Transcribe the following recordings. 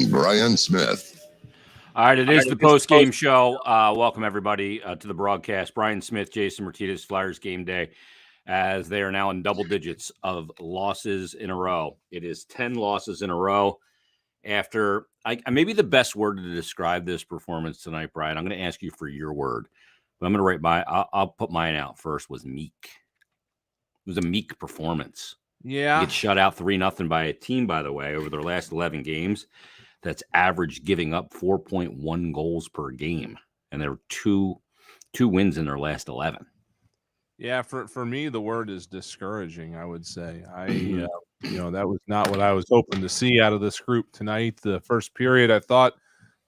and Brian Smith. All right, it is the post-game show. Welcome, everybody, to the broadcast. Brian Smith, Jason Martinez, Flyers game day, as they are now in double digits of losses in a row. It is 10 losses in a row. After maybe the best word to describe this performance tonight, Brian, I'm going to ask you for your word. But I'm going to I'll put mine out first, was meek. It was a meek performance. Yeah. You get shut out 3-0 by a team, by the way, over their last 11 games. That's average giving up 4.1 goals per game. And there were two wins in their last 11. Yeah, for me, the word is discouraging, I would say. That was not what I was hoping to see out of this group tonight. The first period, I thought,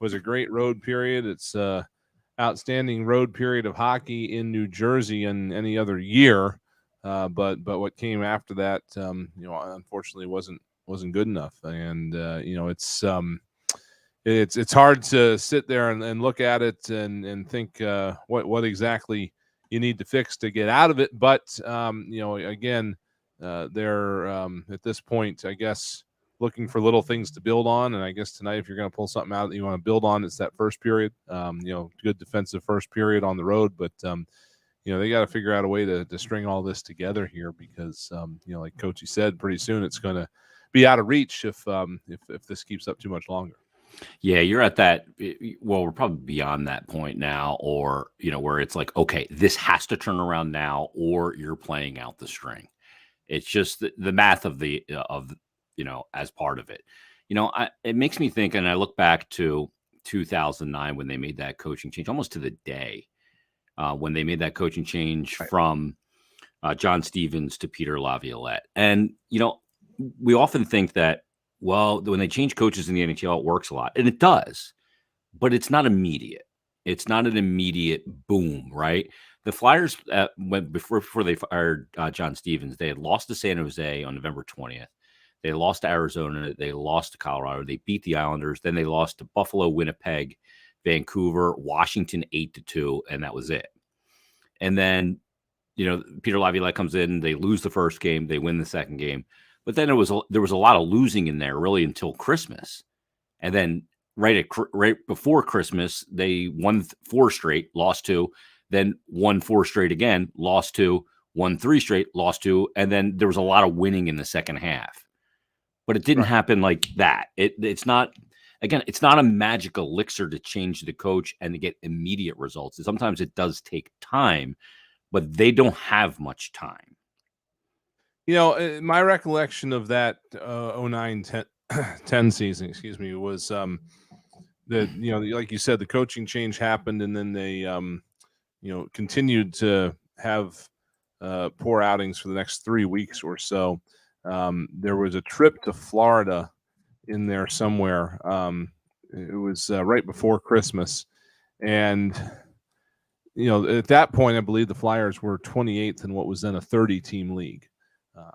was a great road period. It's outstanding road period of hockey in New Jersey and any other year. But what came after that, unfortunately wasn't good enough. And it's hard to sit there and look at it and think what exactly you need to fix to get out of it. But again, they're at this point, I guess, looking for little things to build on. And I guess tonight, if you're going to pull something out that you want to build on, it's that first period. Good defensive first period on the road, but they got to figure out a way to string all this together here because, like Coachy said, pretty soon it's going to be out of reach if this keeps up too much longer. Yeah, you're at that. Well, we're probably beyond that point now, or where it's like, okay, this has to turn around now, or you're playing out the string. It's just the math of as part of it. It makes me think, and I look back to 2009 when they made that coaching change, almost to the day. When they made that coaching change from John Stevens to Peter Laviolette. And, we often think that, well, when they change coaches in the NHL, it works a lot. And it does. But it's not immediate. It's not an immediate boom, right? The Flyers, before they fired John Stevens, they had lost to San Jose on November 20th. They lost to Arizona. They lost to Colorado. They beat the Islanders. Then they lost to Buffalo, Winnipeg, Vancouver, Washington 8-2, and that was it. And then, Peter Laviolette comes in. They lose the first game. They win the second game. But then there was a lot of losing in there really until Christmas. And then right before Christmas, they won 4 straight, lost 2, then won 4 straight again, lost 2, won 3 straight, lost 2, and then there was a lot of winning in the second half. But it didn't happen like that. It's not a magic elixir to change the coach and to get immediate results. Sometimes it does take time, but they don't have much time. My recollection of that 09-10 season, was like you said, the coaching change happened, and then they, continued to have poor outings for the next 3 weeks or so. There was a trip to Florida in there somewhere. It was right before Christmas, and at that point, I believe the Flyers were 28th in what was then a 30-team league.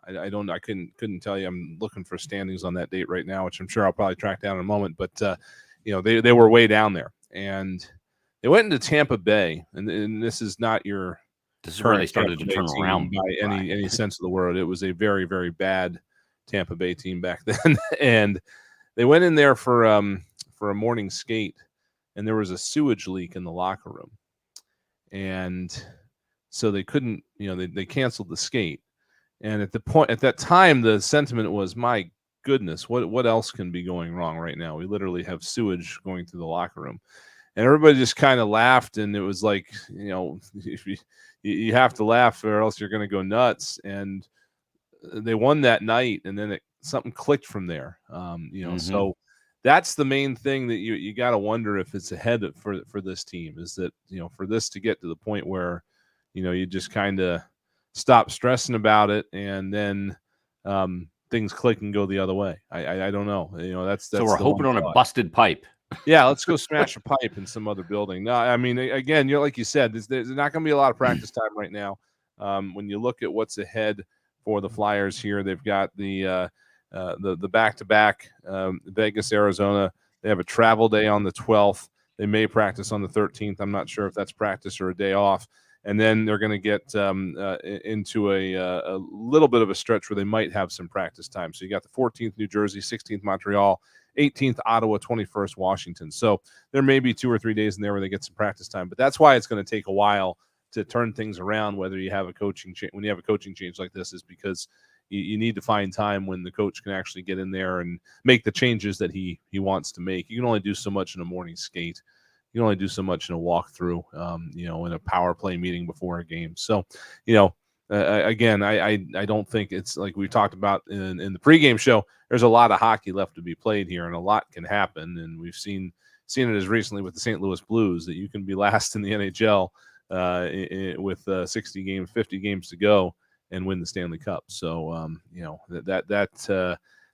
I couldn't tell you. I'm looking for standings on that date right now, which I'm sure I'll probably track down in a moment. But they were way down there, and they went into Tampa Bay, and this is not your. This is where they started to turn around by any sense of the word. It was a very, very bad Tampa Bay team back then, and they went in there for a morning skate, and there was a sewage leak in the locker room, and so they couldn't. They canceled the skate. And at that time, the sentiment was, my goodness, what else can be going wrong right now? We literally have sewage going through the locker room. And everybody just kind of laughed, and it was like, if you have to laugh or else you're going to go nuts. And they won that night, and then something clicked from there. So that's the main thing that you got to wonder if it's ahead for this team, is that, for this to get to the point where, you just kind of stop stressing about it, and then things click and go the other way. I don't know. That's so we're hoping on a busted pipe. Yeah, let's go smash a pipe in some other building. No, I mean, again, like you said, there's not going to be a lot of practice time right now. When you look at what's ahead for the Flyers here, they've got the back-to-back Vegas, Arizona. They have a travel day on the 12th. They may practice on the 13th. I'm not sure if that's practice or a day off. And then they're going to get into a little bit of a stretch where they might have some practice time. So you got the 14th New Jersey, 16th Montreal, 18th Ottawa, 21st Washington. So there may be 2 or 3 days in there where they get some practice time, but that's why it's going to take a while to turn things around. Whether you have a coaching change, when you have a coaching change like this, is because you need to find time when the coach can actually get in there and make the changes that he wants to make. You can only do so much in a morning skate. You can only do so much in a walkthrough, in a power play meeting before a game. So, again, I don't think it's like we talked about in the pregame show. There's a lot of hockey left to be played here, and a lot can happen. And we've seen it as recently with the St. Louis Blues that you can be last in the NHL with 60 games, 50 games to go, and win the Stanley Cup. So,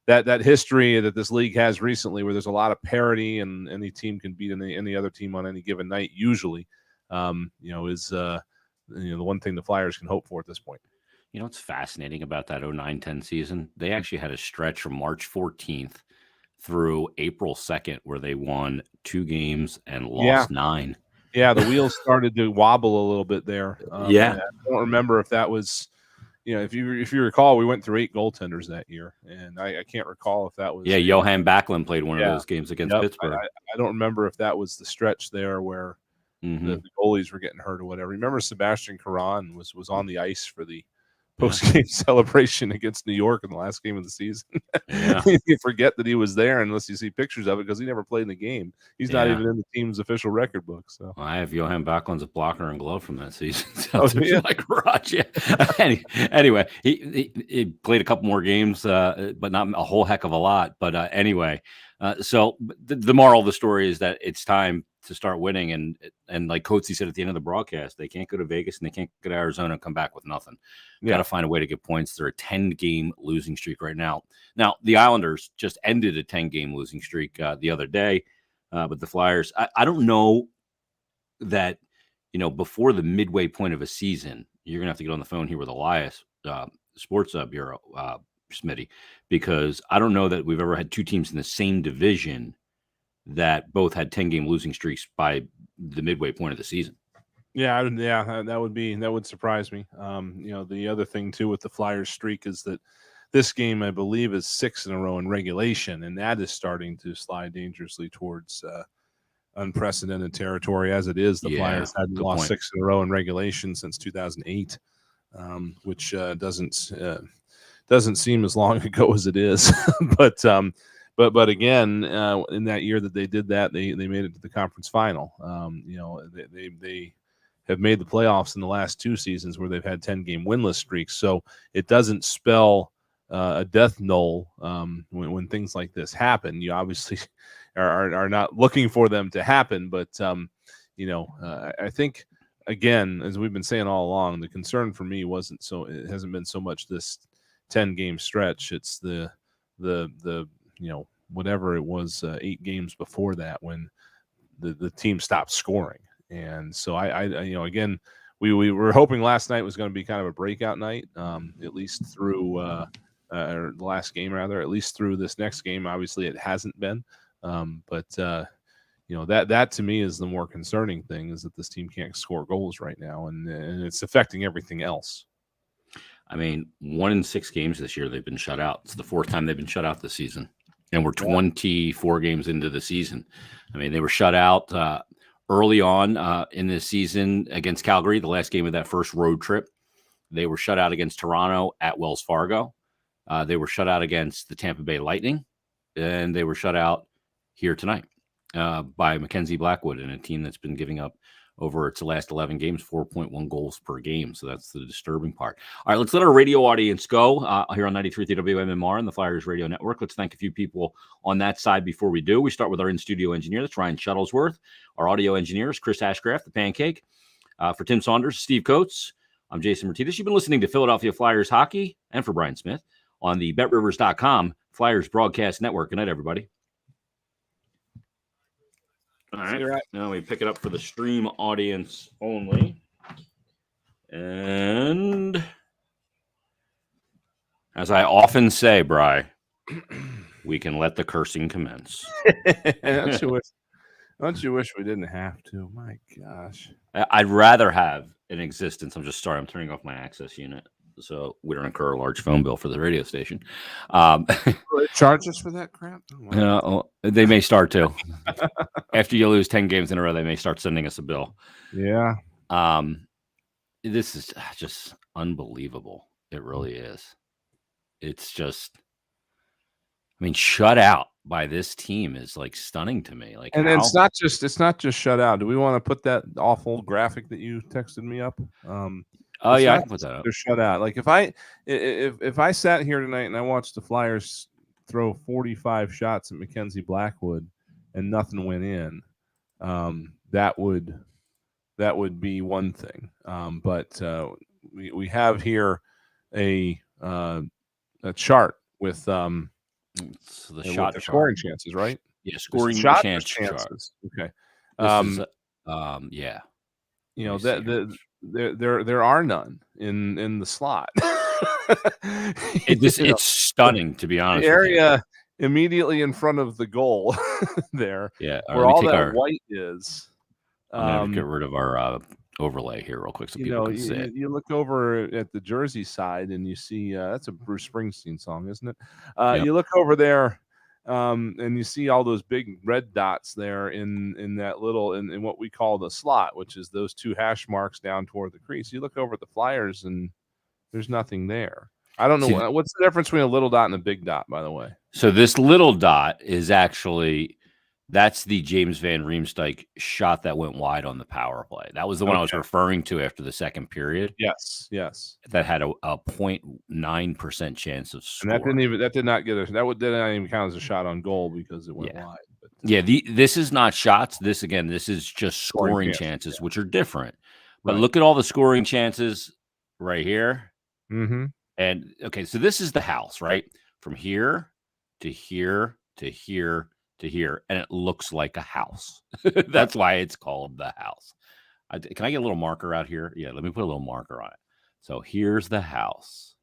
that history that this league has recently, where there's a lot of parity and any team can beat any other team on any given night, usually, is the one thing the Flyers can hope for at this point. What's fascinating about that 09-10 season? They actually had a stretch from March 14th through April 2nd where they won 2 games and lost 9. Yeah, the wheels started to wobble a little bit there. I don't remember if that was, if you recall, we went through 8 goaltenders that year, and I can't recall if that was. Yeah, Johan Backlund played one of those games against Pittsburgh. I don't remember if that was the stretch there where the goalies were getting hurt or whatever. Remember, Sebastian Caron was on the ice for the post-game celebration against New York in the last game of the season. You forget that he was there unless you see pictures of it, because he never played in the game. He's not even in the team's official record book. So I have Johan Backlund's blocker and glove from that season. My garage. Anyway, he played a couple more games, but not a whole heck of a lot. But anyway, so the moral of the story is that it's time to start winning, and like Coatsy said at the end of the broadcast, they can't go to Vegas and they can't go to Arizona and come back with nothing. Got to find a way to get points. They're a 10-game losing streak right now. Now the Islanders just ended a 10-game losing streak the other day, but the Flyers, I don't know that before the midway point of a season, you're gonna have to get on the phone here with Elias, Sports Bureau, Smitty, because I don't know that we've ever had 2 teams in the same division that both had 10-game losing streaks by the midway point of the season. Yeah, that would surprise me. The other thing too with the Flyers streak is that this game, I believe, is 6 in a row in regulation, and that is starting to slide dangerously towards unprecedented territory. As it is, the Flyers hadn't lost 6 in a row in regulation since 2008, which doesn't seem as long ago as it is, But again, in that year that they did that, they made it to the conference final. They have made the playoffs in the last 2 seasons where they've had 10-game winless streaks. So it doesn't spell a death knell when things like this happen. You obviously are not looking for them to happen, but I think, again, as we've been saying all along, the concern for me it hasn't been so much this 10-game stretch. It's the whatever it was, 8 games before that when the team stopped scoring. And so again, we were hoping last night was going to be kind of a breakout night, at least through or the last game rather, at least through this next game. Obviously it hasn't been, but that to me is the more concerning thing, is that this team can't score goals right now, and it's affecting everything else. I mean, 1 in 6 games this year they've been shut out. It's the 4th time they've been shut out this season, and we're 24 games into the season. I mean, they were shut out early on in the season against Calgary, the last game of that first road trip. They were shut out against Toronto at Wells Fargo. They were shut out against the Tampa Bay Lightning, and they were shut out here tonight by Mackenzie Blackwood, and a team that's been giving up over its last 11 games, 4.1 goals per game. So that's the disturbing part. All right, let's let our radio audience go here on 93.3 WMMR and the Flyers Radio Network. Let's thank a few people on that side before we do. We start with our in-studio engineer. That's Ryan Shuttlesworth. Our audio engineer is Chris Ashcraft, the Pancake. For Tim Saunders, Steve Coates, I'm Jason Martinez. You've been listening to Philadelphia Flyers Hockey, and for Brian Smith on the BetRivers.com Flyers Broadcast Network. Good night, everybody. All right. Now we pick it up for the stream audience only. And as I often say, Bri, we can let the cursing commence. Don't you wish we didn't have to? My gosh. I'd rather have an existence. I'm just sorry. I'm turning off my access unit. so we don't incur a large phone bill for the radio station. Um, Charge us for that crap? they may start to. After you lose 10 games in a row, they may start sending us a bill. Yeah. This is just unbelievable. It really is. It's just, I mean, shut out by this team is like stunning to me. Like, And it's not just shut out. Do we want to put that awful graphic that you texted me up? Oh yeah, I can put that up. They're shut out. Like if I sat here tonight and I watched the Flyers throw 45 shots at Mackenzie Blackwood and nothing went in, that would be one thing. But we have here a chart with so the shot scoring chances, right? Yeah, scoring chances. Okay. Yeah. You know that there are none in the slot. It's stunning, to be honest. The area immediately in front of the goal there, yeah, where all that white is. I'm gonna get rid of our overlay here real quick so people can see it. You look over at the Jersey side and you see that's a Bruce Springsteen song, isn't it? Yep. You look over there and you see all those big red dots there in that little in what we call the slot, which is those two hash marks down toward the crease. You look over at the Flyers and there's nothing there. I don't know what's the difference between a little dot and a big dot, by the way. So this little dot is actually that's the James Van Riemsdyk shot that went wide on the power play. That was the one I was referring to after the second period. Yes. That had a 0.9% chance of score. And that did not didn't even count as a shot on goal because it went wide. But, this is not shots. This is just scoring chances, which are different. But look at all the scoring chances right here. Mm-hmm. And okay, so this is the house, right? From here to here to here to here, and it looks like a house. That's why it's called the house. Can I get a little marker out here? Yeah, let me put a little marker on it. So here's the house,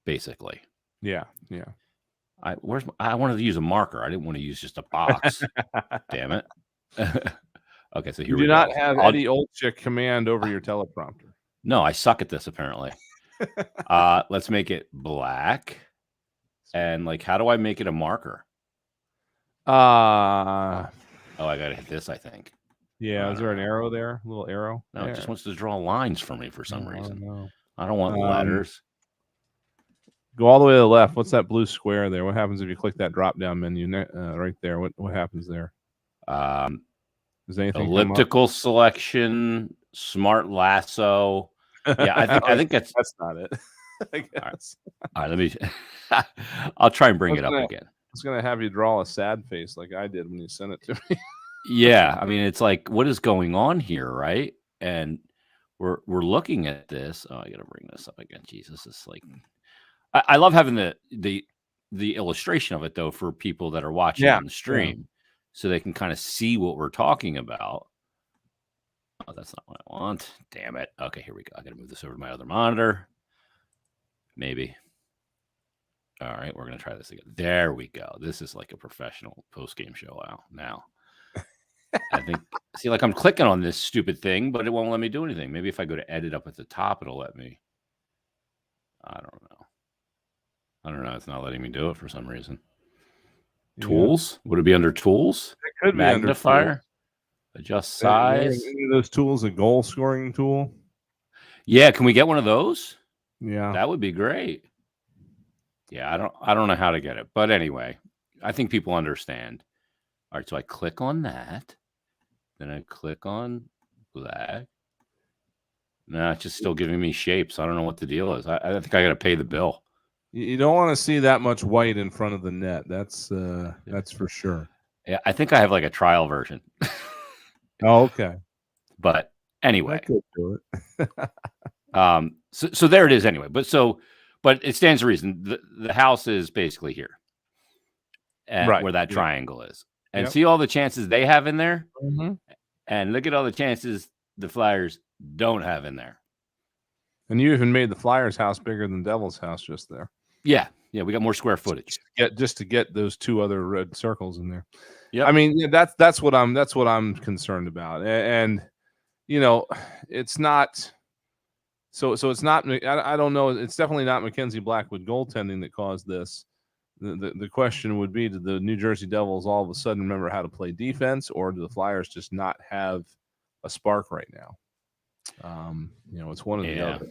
basically. Yeah. I wanted to use a marker. I didn't want to use just a box. Damn it. Okay, so here we go. You do not have Eddie Olczyk command over your teleprompter. No, I suck at this apparently. Let's make it black. And like, how do I make it a marker? Oh, I gotta hit this, I think. Yeah, is there an arrow there? A little arrow? No, it just wants to draw lines for me for some reason. No. I don't want letters. Go all the way to the left. What's that blue square there? What happens if you click that drop down menu right there? What happens there? Is anything elliptical selection, smart lasso? Yeah, I think that's not it. I guess. All right, let me. I'll try and bring it up again. I was gonna have you draw a sad face like I did when you sent it to me. Yeah, I mean, it's like, what is going on here, right? And we're looking at this. Oh, I gotta bring this up again. Jesus, it's like I love having the illustration of it though for people that are watching on the stream, so they can kind of see what we're talking about. Oh, that's not what I want. Damn it. Okay, here we go. I gotta move this over to my other monitor. Maybe. All right, we're gonna try this again. There we go. This is like a professional post-game show now. I think, see, like I'm clicking on this stupid thing, but it won't let me do anything. Maybe if I go to edit up at the top, it'll let me. I don't know. It's not letting me do it for some reason. Yeah. Tools? Would it be under tools? It could magnifier, be under tools. Adjust size. Any of those tools, a goal scoring tool? Yeah, can we get one of those? Yeah, that would be great. Yeah, I don't know how to get it, but anyway, I think people understand. All right, so I click on that, then I click on black. No, it's just still giving me shapes. I don't know what the deal is. I think I got to pay the bill. You don't want to see that much white in front of the net. That's for sure. Yeah, I think I have like a trial version. Oh, okay. But anyway, I could do it. So there it is anyway. But it stands to reason. The house is basically here, right, where that triangle is. And see all the chances they have in there? Mm-hmm. And look at all the chances the Flyers don't have in there. And you even made the Flyers house bigger than Devil's house just there. Yeah, we got more square footage. Just to get those two other red circles in there. Yeah, I mean, that's what I'm concerned about. And you know, it's not So it's not. I don't know. It's definitely not Mackenzie Blackwood goaltending that caused this. The question would be: did the New Jersey Devils all of a sudden remember how to play defense, or do the Flyers just not have a spark right now? It's one or the other.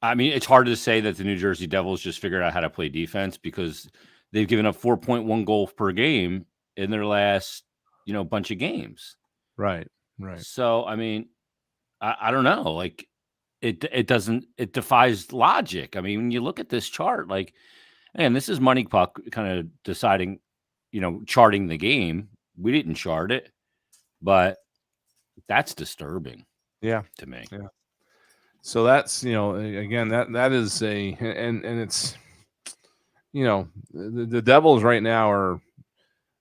I mean, it's hard to say that the New Jersey Devils just figured out how to play defense because they've given up 4.1 goals per game in their last, bunch of games. Right. So, I mean, I don't know. Like, it defies logic. I mean, when you look at this chart, like, and this is Money Puck kind of deciding, charting the game. We didn't chart it, but that's disturbing. Yeah. To me. Yeah. So that's, again, that is and it's, the Devils right now are,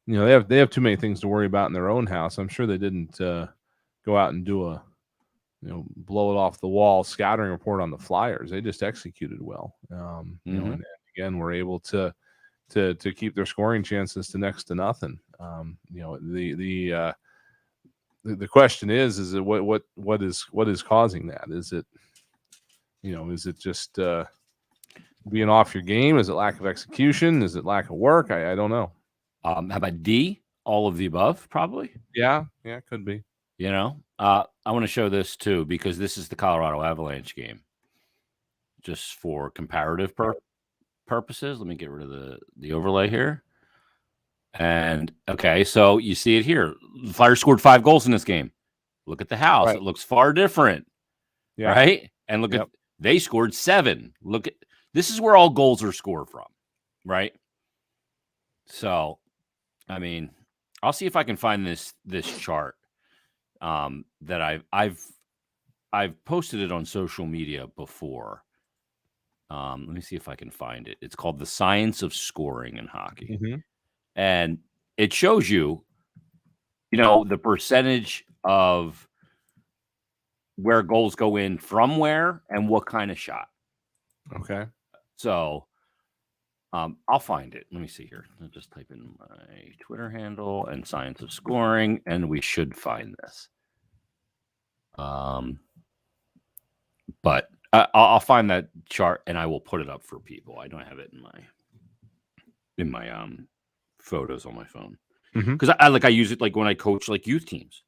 they have too many things to worry about in their own house. I'm sure they didn't go out and do a, blow it off the wall scouting report on the Flyers. They just executed well. And again, we're able to keep their scoring chances to next to nothing. The question is it what is causing that? Is it, is it just being off your game? Is it lack of execution? Is it lack of work? I don't know. How about D? All of the above, probably. Yeah, could be. I want to show this too because this is the Colorado Avalanche game. Just for comparative purposes, let me get rid of the overlay here. And okay, so you see it here. The Flyers scored 5 goals in this game. Look at the house; it looks far different, right? And look at they scored 7. Look at this is where all goals are scored from, right? So, I mean, I'll see if I can find this chart that I've posted it on social media before. Let me see if I can find it. It's called The Science of Scoring in Hockey. Mm-hmm. And it shows you, the percentage of where goals go in from where and what kind of shot. Okay. So I'll find it. Let me see here. I'll just type in my Twitter handle and Science of Scoring, and we should find this. But I'll find that chart and I will put it up for people. I don't have it in my photos on my phone because I use it like when I coach like youth teams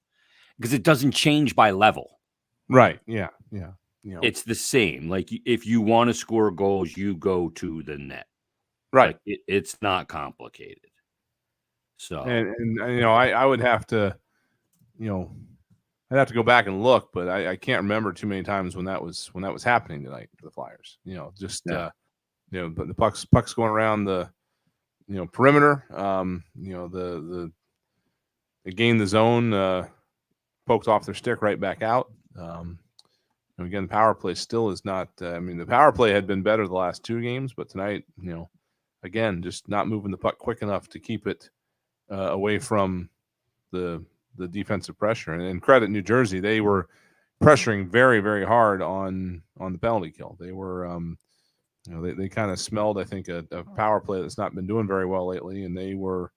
because it doesn't change by level. Right. Yeah. It's the same. Like if you want to score goals, you go to the net. Right. Like, it's not complicated. So and I would have to, I'd have to go back and look, but I can't remember too many times when that was happening tonight for the Flyers. But the puck's going around the perimeter. They gained the zone, poked off their stick right back out. Again, the power play still is not. The power play had been better the last 2 games, but tonight, again, just not moving the puck quick enough to keep it away from the defensive pressure. And credit New Jersey, they were pressuring very, very hard on the penalty kill. They were, they kind of smelled, I think, a power play that's not been doing very well lately, and they were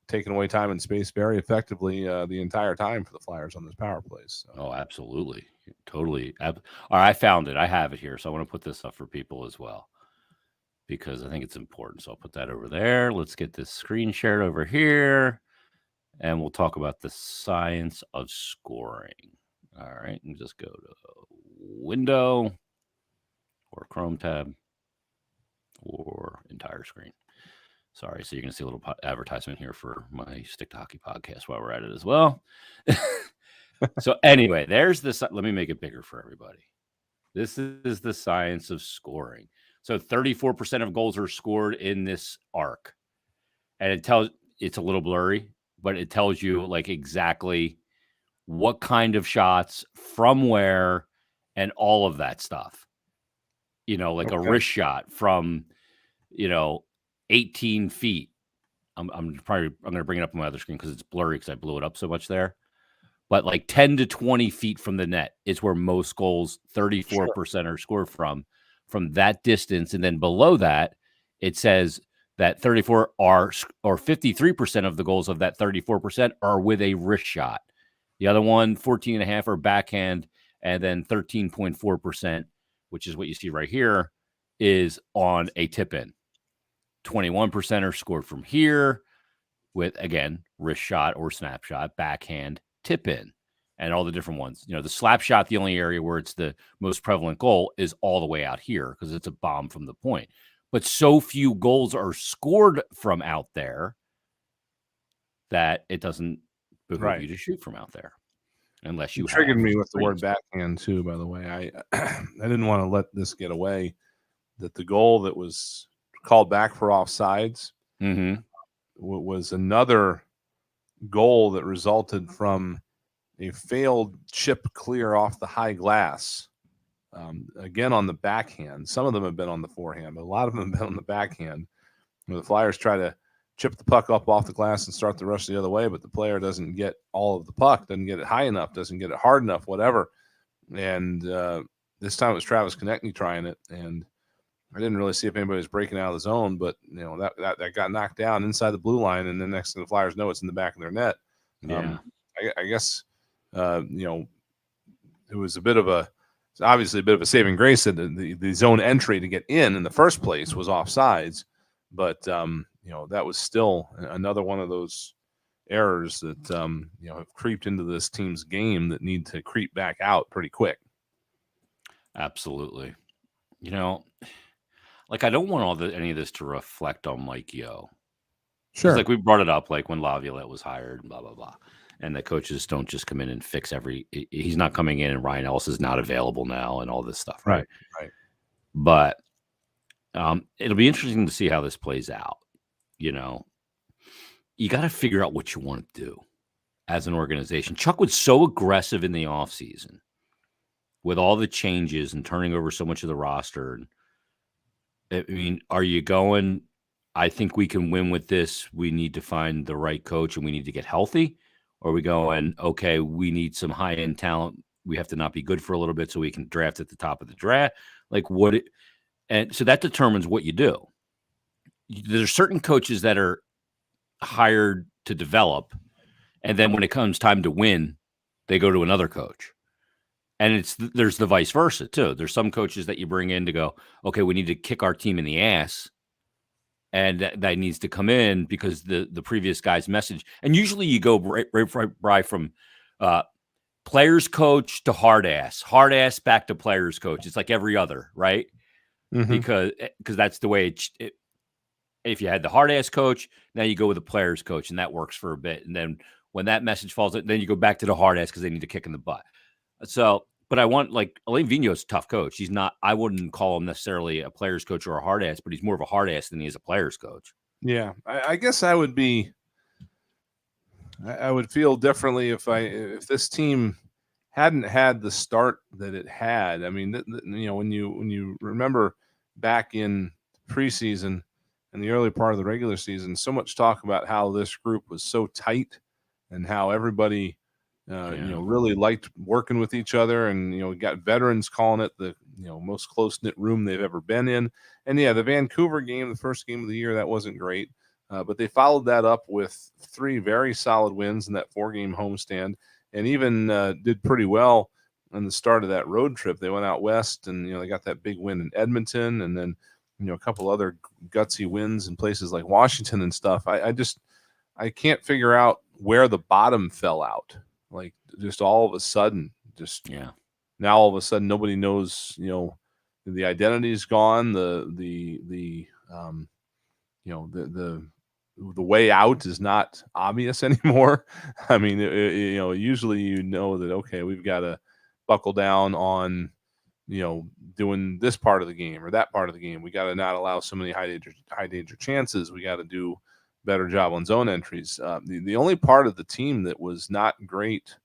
taking away time and space very effectively the entire time for the Flyers on those power plays. So. Oh, absolutely. Totally. All right, I found it. I have it here, so I want to put this up for people as well because I think it's important. So I'll put that over there. Let's get this screen shared over here. And we'll talk about the science of scoring. All right. And just go to Window or Chrome tab or entire screen. Sorry. So you're going to see a little advertisement here for my Stick to Hockey podcast while we're at it as well. So anyway, there's this. Let me make it bigger for everybody. This is the science of scoring. So 34% of goals are scored in this arc. And it's a little blurry, but it tells you like exactly what kind of shots from where and all of that stuff. Like a wrist shot from, 18 feet. I'm going to bring it up on my other screen because it's blurry because I blew it up so much there. But like 10 to 20 feet from the net is where most goals, 34% are scored from that distance. And then below that, it says that 34 are, or 53% of the goals of that 34% are with a wrist shot. The other one, 14.5 are backhand, and then 13.4% which is what you see right here, is on a tip in. 21% are scored from here with, again, wrist shot or snapshot, backhand, tip in, and all the different ones. The slap shot, the only area where it's the most prevalent goal is all the way out here because it's a bomb from the point. But so few goals are scored from out there that it doesn't behoove you to shoot from out there. Unless you triggered me with the word backhand too, by the way. I didn't want to let this get away, that the goal that was called back for offsides was another goal that resulted from a failed chip clear off the high glass. Again, on the backhand. Some of them have been on the forehand, but a lot of them have been on the backhand, where the Flyers try to chip the puck up off the glass and start the rush the other way, but the player doesn't get all of the puck, doesn't get it high enough, doesn't get it hard enough, whatever. And this time it was Travis Konechny trying it, and I didn't really see if anybody was breaking out of the zone, but that got knocked down inside the blue line, and then next thing the Flyers know, it's in the back of their net. Yeah. I guess it was obviously a bit of a saving grace that the zone entry to get in the first place was offsides, but that was still another one of those errors that have creeped into this team's game that need to creep back out pretty quick. Absolutely. I don't want any of this to reflect on Mike Yeo. Sure. Like we brought it up, like when Laviolette was hired and blah, blah, blah. And the coaches don't just come in and fix he's not coming in and Ryan Ellis is not available now and all this stuff. Right. But it'll be interesting to see how this plays out. You got to figure out what you want to do as an organization. Chuck was so aggressive in the offseason with all the changes and turning over so much of the roster. I mean, are you going, I think we can win with this. We need to find the right coach and we need to get healthy. Or are we going, okay, we need some high-end talent. We have to not be good for a little bit so we can draft at the top of the draft. And so that determines what you do. There's certain coaches that are hired to develop, and then when it comes time to win, they go to another coach. And there's the vice versa too. There's some coaches that you bring in to go, okay, we need to kick our team in the ass, and that needs to come in because the previous guy's message. And usually you go right from players coach to hard ass back to players coach. It's like every other, right? Mm-hmm. Because that's the way if you had the hard ass coach, now you go with the players coach, and that works for a bit. And then when that message falls, then you go back to the hard ass because they need to kick in the butt. So, but I want, like, Alain Vigneault's a tough coach. He's not, I wouldn't call him necessarily a players coach or a hard ass, but he's more of a hard ass than he is a players coach. Yeah. I guess I would feel differently if this team hadn't had the start that it had. I mean, when you remember back in preseason and the early part of the regular season, so much talk about how this group was so tight and how everybody really liked working with each other, and we got veterans calling it the most close-knit room they've ever been in. And the Vancouver game, the first game of the year, that wasn't great, but they followed that up with 3 very solid wins in that 4-game homestand, and even did pretty well on the start of that road trip. They went out west, and they got that big win in Edmonton, and then a couple other gutsy wins in places like Washington and stuff. I can't figure out where the bottom fell out. Like, just all of a sudden, now all of a sudden nobody knows, the identity's gone. The way out is not obvious anymore. I mean, usually that, okay, we've got to buckle down on, doing this part of the game or that part of the game. We got to not allow so many high danger chances. We got to do better job on zone entries. The only part of the team that was not great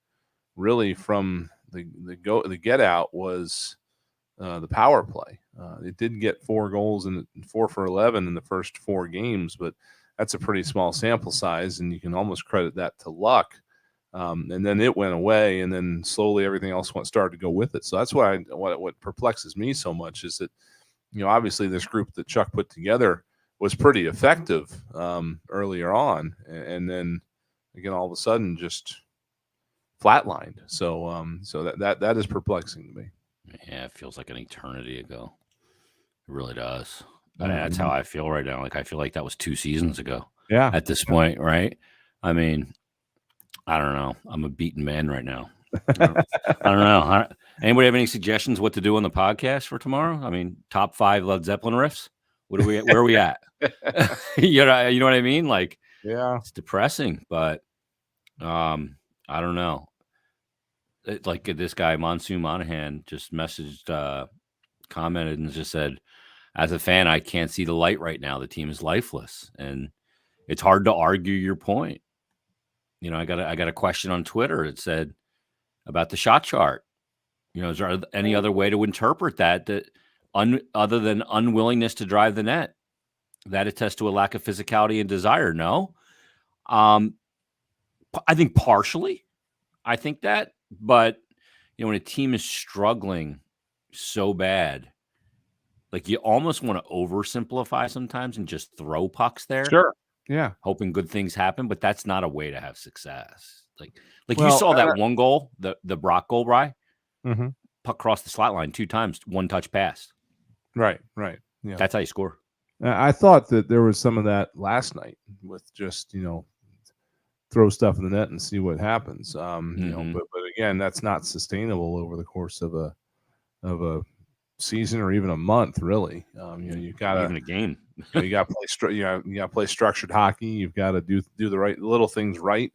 really from the get out was the power play. It did get 4 goals and 4 for 11 in the first 4 games, but that's a pretty small sample size, and you can almost credit that to luck. And then it went away, and then slowly everything else started to go with it. So that's why what perplexes me so much is that, obviously this group that Chuck put together was pretty effective earlier on, and then again all of a sudden just flatlined. So that is perplexing to me. Yeah, it feels like an eternity ago. It really does. I mean, that's how I feel right now. Like I feel like that was 2 seasons ago. Yeah. At this point, right? I mean, I don't know. I'm a beaten man right now. I don't know. Anybody have any suggestions what to do on the podcast for tomorrow? I mean, top 5 Led Zeppelin riffs. Where are we at? you know what I mean? Like, Yeah. it's depressing, but I don't know. Like this guy Monsoon Monahan just messaged, commented, and just said, "As a fan, I can't see the light right now. The team is lifeless, and it's hard to argue your point." You know, I got a question on Twitter. It said about the shot chart. You know, is there any other way to interpret that other than unwillingness to drive the net? That attests to a lack of physicality and desire. No, I think partially. I think that, but you know, when a team is struggling so bad, like you almost want to oversimplify sometimes and just throw pucks there, Sure. Yeah. hoping good things happen. But that's not a way to have success. Like you Well, saw that one goal, the Brock goal, Bry. Mm-hmm. Puck crossed the slot line 2 times, 1 touch pass. Right. Yeah. That's how you score. I thought that there was some of that last night with just, throw stuff in the net and see what happens. But again, that's not sustainable over the course of a season or even a month, really. You gotta even a game. you gotta play you gotta play structured hockey. You've got to do the right little things right.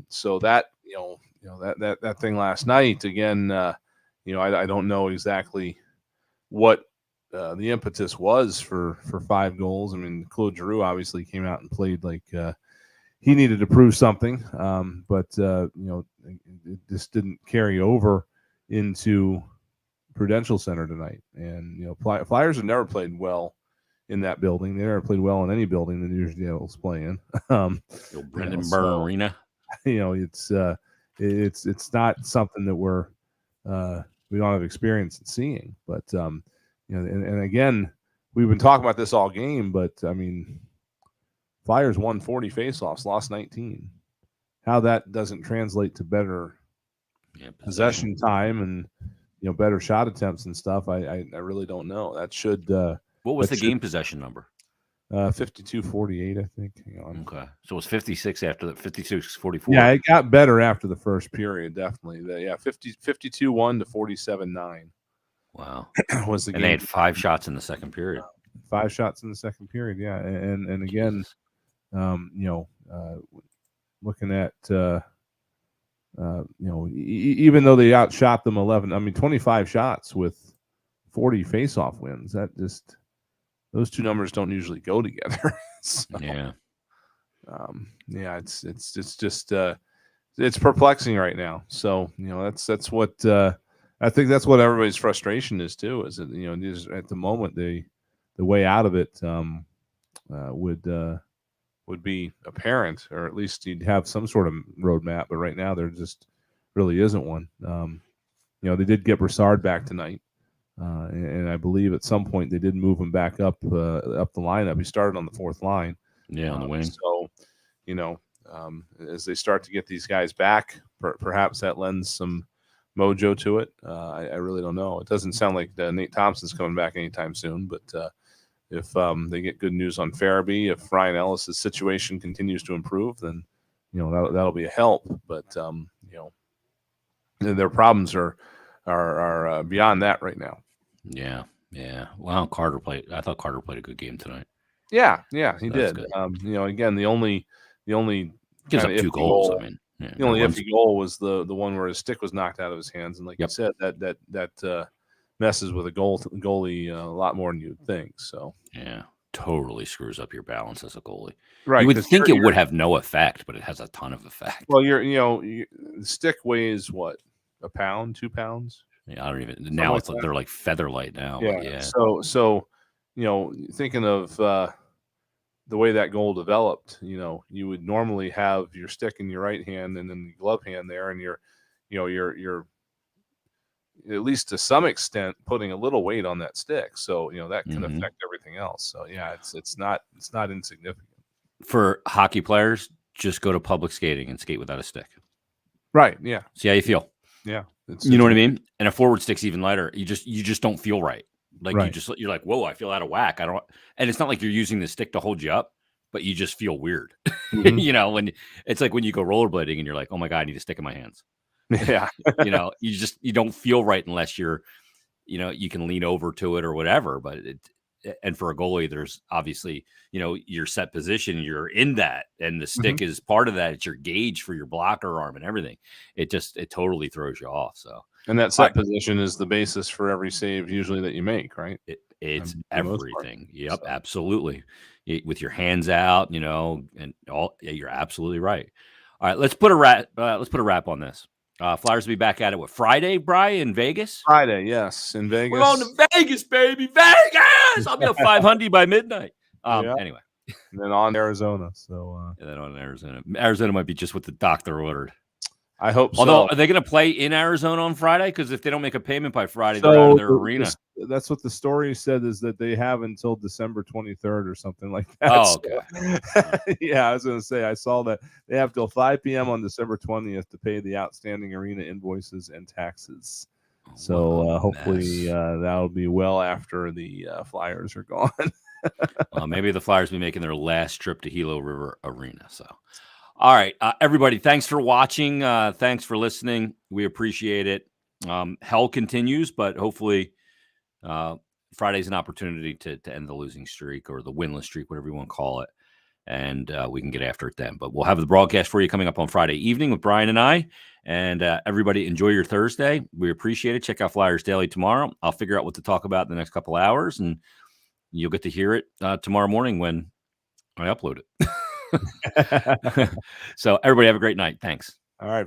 So that that thing last night again. I don't know exactly what the impetus was for 5 goals. I mean, Claude Giroux obviously came out and played like he needed to prove something, but it just didn't carry over into Prudential Center tonight. And Flyers have never played well in that building. They never played well in any building the New Jersey Devils play in. Brendan Byrne Arena. It's not something that we don't have experience in seeing. But and again, we've been talking about this all game. But I mean, Flyers won 40 faceoffs, lost 19. How that doesn't translate to better possession time and better shot attempts and stuff, I really don't know. That should. What was the game possession number? 52-48, I think. Hang on. Okay, so it was 56 after the 56-44. Yeah, it got better after the first period, definitely. 52-1 to 47-9. Wow, was the game. And they had 5 shots in the second period. 5 shots in the second period, yeah. And again, looking at even though they outshot them 25 shots with 40 faceoff wins. That just those two numbers don't usually go together. So, yeah. It's just it's perplexing right now. So that's what I think that's what everybody's frustration is too. Is that at the moment the way out of it would be apparent, or at least you'd have some sort of roadmap. But right now there just really isn't one. They did get Brassard back tonight. And I believe at some point they did move him back up the lineup. He started on the 4th line. Yeah, on the wing. So, as they start to get these guys back, perhaps that lends some mojo to it. I really don't know. It doesn't sound like Nate Thompson's coming back anytime soon. But if they get good news on Farabee, if Ryan Ellis's situation continues to improve, then that'll be a help. But their problems are beyond that right now. Yeah. Well, I thought Carter played a good game tonight. Yeah, he did. Again, the only gives up 2 goals. I mean, the only iffy goal was the one where his stick was knocked out of his hands, and like you said, that messes with a goalie a lot more than you'd think. So yeah, totally screws up your balance as a goalie. Right, you would think it would have no effect, but it has a ton of effect. Well, the stick weighs what, a pound, 2 pounds? Yeah, I don't even now. It's like they're like feather light now. Yeah. So thinking of the way that goal developed, you would normally have your stick in your right hand and then the glove hand there, and you're at least to some extent putting a little weight on that stick. So that can affect everything else. So yeah, it's not insignificant. For hockey players, just go to public skating and skate without a stick. Right. Yeah. See how you feel. Yeah. You know what I mean? and a forward stick's even lighter. You just don't feel right. Like Right. you're like, whoa, I feel out of whack. I don't, and it's not like you're using the stick to hold you up, but you just feel weird. Mhm. You know, when it's like when you go rollerblading and you're like, oh my God, I need a stick in my hands. Yeah. You know, you don't feel right unless you're, you know, you can lean over to it or whatever. But and for a goalie, there's obviously, you know, your set position, you're in that, and the stick is part of that. It's your gauge for your blocker arm and everything. It totally throws you off. So, And that set position is the basis for every save usually that you make, right? it's For the most part. everything. Yep, So. absolutely. With your hands out, you know, and all. Yeah, you're absolutely right. All right, let's put a wrap on this. Flyers will be back at it. What, Friday, Bri, in Vegas? Friday, yes, in Vegas. We're on to Vegas, baby. Vegas. I'll be up 500 by midnight. Yeah. Anyway, And then on Arizona. So and then on Arizona. Arizona might be just what the doctor ordered. I hope so. Although, are they going to play in Arizona on Friday? Because if they don't make a payment by Friday, they're out of their arena. That's what the story said, is that they have until December 23rd or something like that. Oh, okay. Yeah, I was going to say, I saw that they have till 5 p.m. on December 20th to pay the outstanding arena invoices and taxes. So hopefully that'll be well after the Flyers are gone. Maybe the Flyers will be making their last trip to Gila River Arena. So, all right, everybody, thanks for watching. Thanks for listening. We appreciate it. Hell continues, but hopefully Friday's an opportunity to end the losing streak or the winless streak, whatever you want to call it. And we can get after it then. But we'll have the broadcast for you coming up on Friday evening with Brian and I. And everybody, enjoy your Thursday. We appreciate it. Check out Flyers Daily tomorrow. I'll figure out what to talk about in the next couple of hours, and you'll get to hear it tomorrow morning when I upload it. So everybody have a great night. Thanks. All right.